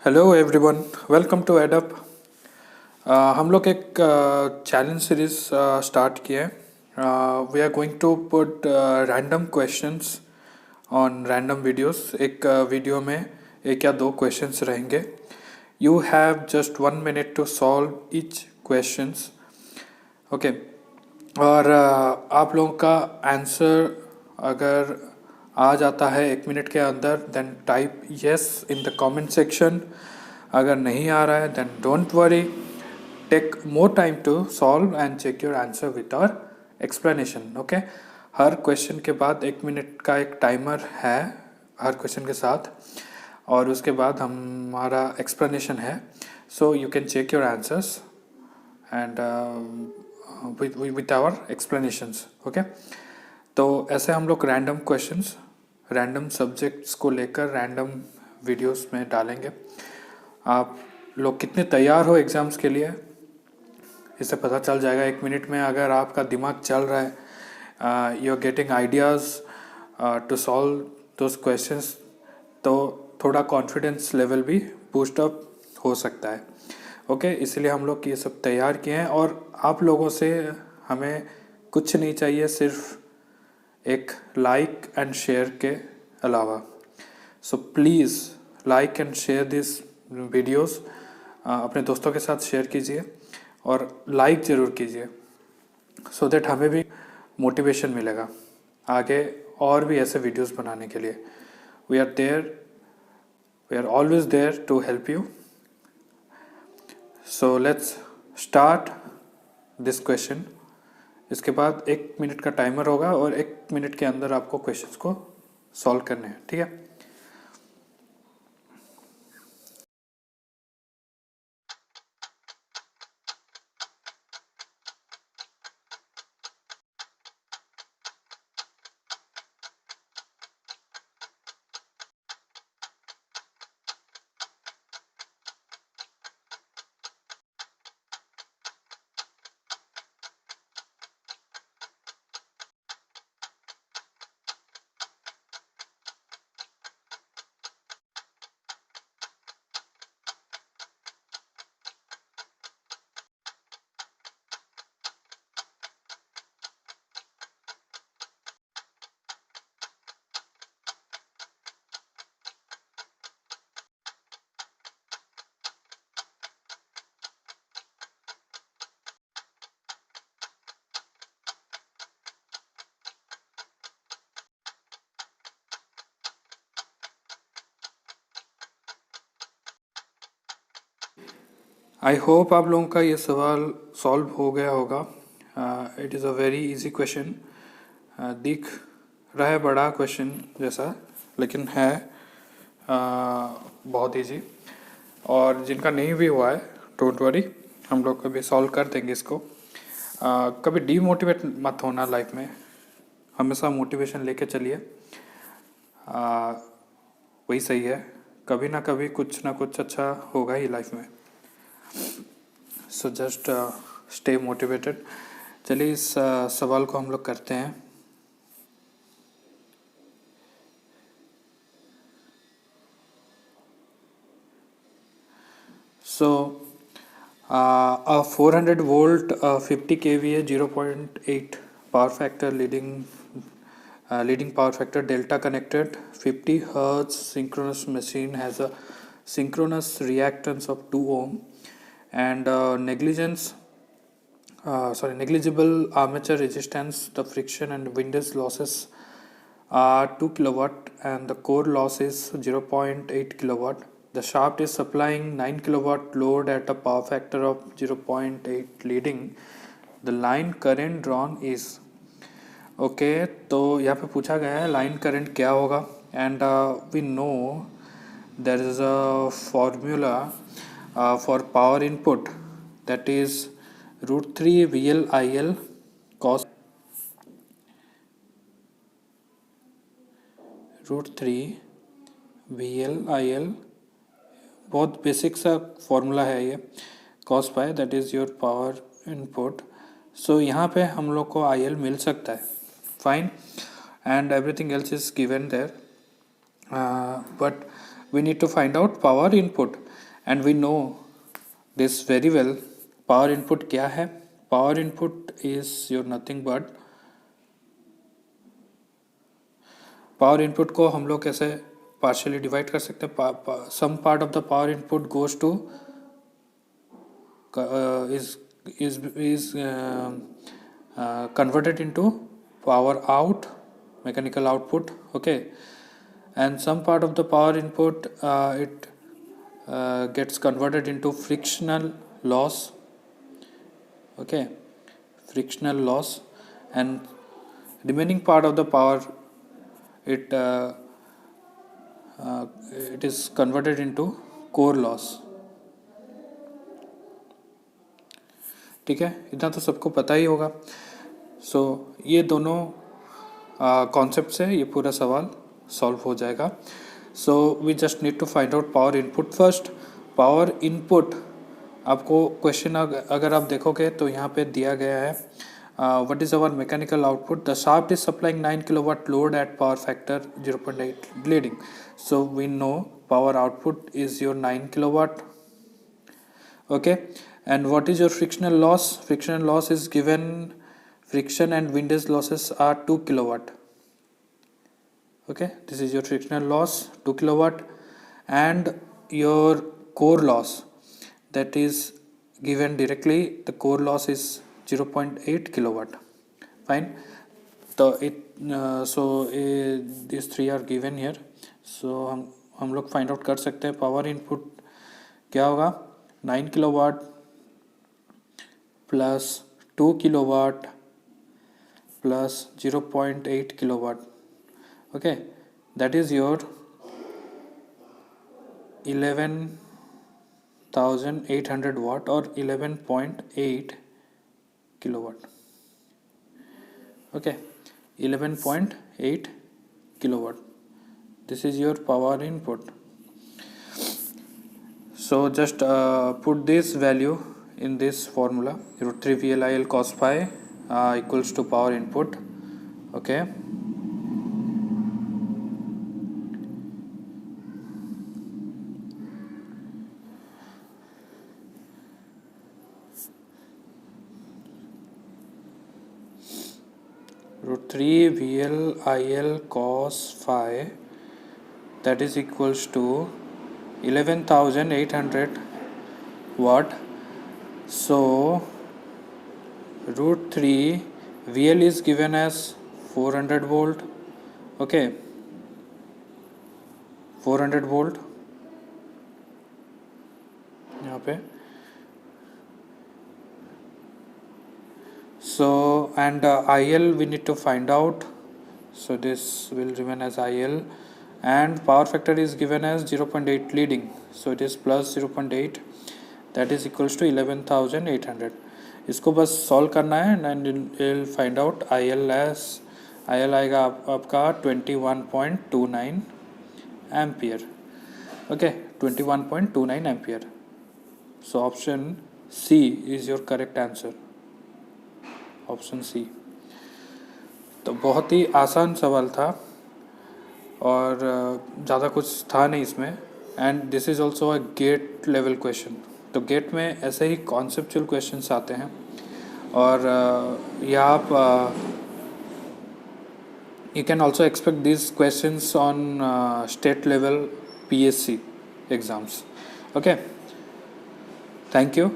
Hello everyone, welcome to EdUp. हम लोग एक चैलेंज सीरीज स्टार्ट किए हैं। We are going to put random questions on random videos. एक वीडियो में एक या दो क्वेश्चंस रहेंगे। You have just 1 minute to solve each questions, okay. और आप लोगों का आंसर अगर आ जाता है 1 मिनट के अंदर, then type yes in the comment section. अगर नहीं आ रहा है then don't worry, take more time to solve and check your answer with our explanation, okay. हर क्वेश्चन के बाद 1 मिनट का एक टाइमर है हर क्वेश्चन के साथ, और उसके बाद हमारा एक्सप्लेनेशन है। So you can check your answers and with our explanations, okay. तो ऐसे हम लोग रैंडम क्वेश्चंस रैंडम सब्जेक्ट्स को लेकर रैंडम वीडियोस में डालेंगे। आप लोग कितने तैयार हो एग्ज़ाम्स के लिए, इससे पता चल जाएगा 1 मिनट में। अगर आपका दिमाग चल रहा है, you are getting ideas to solve those questions, तो थोड़ा कॉन्फिडेंस लेवल भी बूस्ट अप हो सकता है, ओके। इसलिए हम लोग ये सब तैयार किए हैं, और आप लोगों से हमें कुछ नहीं चाहिए, सिर्फ एक लाइक एंड शेयर के अलावा। So please like and share this videos, अपने दोस्तों के साथ शेयर कीजिए और लाइक ज़रूर कीजिए, सो दैट हमें भी मोटिवेशन मिलेगा आगे और भी ऐसे वीडियोस बनाने के लिए। We are always there to help you. So let's start this question. इसके बाद 1 मिनट का टाइमर होगा और 1 मिनट के अंदर आपको क्वेश्चंस को सॉल्व करने हैं, ठीक है। आई होप आप लोगों का ये सवाल सॉल्व हो गया होगा। It is a very easy question. दिख रहा है बड़ा क्वेश्चन जैसा, लेकिन है बहुत इजी। और जिनका नहीं भी हुआ है, डोंट वरी, हम लोग कभी सॉल्व कर देंगे इसको। कभी डीमोटिवेट मत होना लाइफ में, हमेशा मोटिवेशन लेके चलिए, वही सही है। कभी ना कभी कुछ ना कुछ अच्छा होगा ही लाइफ में। So just stay motivated. चलिए इस सवाल को हम लोग करते हैं। सो a 400 volt 50 kVA 0.8 power factor leading power factor delta connected 50 hertz synchronous machine has a synchronous reactance of 2 ohm and negligible armature resistance. The friction and windage losses are 2 kilowatt and the core loss is 0.8 kilowatt. The shaft is supplying 9 kilowatt load at a power factor of 0.8 leading. The line current drawn is, okay. तो यहाँ पे पूछा गया है line current क्या होगा, and we know there is a formula for power input, that is √3 VL/IL cos √3 VL/IL, बहुत basic सा फॉर्मूला है ये, cos pi that is your power input. So यहाँ पे हम लोग को IL मिल सकता है, fine, and everything else is given there, but we need to find out power input. And we know this very well. Power input क्या है? Power input is your nothing but, power input को हम लोग कैसे partially divide कर सकते हैं? Some part of the power input goes to is converted into power out, mechanical output, okay, and some part of the power input it gets converted into frictional loss, okay, frictional loss, and remaining part of the power it it is converted into core loss। ठीक है, इतना तो सबको पता ही होगा। सो ये दोनों concept से ये पूरा सवाल सॉल्व हो जाएगा। So we just need to find out power input first. Power input आपको क्वेश्चन अगर आप देखोगे तो यहाँ पे दिया गया है what is our mechanical output, the shaft is supplying 9 kilowatt load at power factor 0.8 leading. So we know power output is your 9 kilowatt, okay, and what is your frictional loss? Frictional loss is given, friction and windage losses are 2 kilowatt, okay, this is your frictional loss 2 kilowatt, and your core loss that is given directly, the core loss is 0.8 kilowatt, fine। तो these three are given here। so हम लोग find out कर सकते हैं power input क्या होगा, 9 kilowatt plus 2 kilowatt plus 0.8 kilowatt, okay, that is your 11,800 वाट और 11.8 kilowatt, okay, 11.8 kilowatt, this is your power input। so just put this value in this formula, √3 VLIL cos phi equals to power input, okay। √3 VLIL cos phi, that is equals to 11,800 watt। so √3 VL is given as 400 volt, okay, 400 volt यहाँ पे। so and IL we need to find out, so this will remain as IL, and power factor is given as 0.8 leading, so it is plus 0.8, that is equals to 11,800। इसको बस solve करना है and will find out IL as, IL आएगा आपका 21.29 ampere, okay, 21.29 ampere. So option C is your correct answer, option C. तो बहुत ही आसान सवाल था और ज़्यादा कुछ था नहीं इसमें, and this is also a GATE level question. तो गेट में ऐसे ही कॉन्सेप्चुअल क्वेश्चंस आते हैं, और या आप you can also expect this questions on state level PSC exams, okay. Thank you.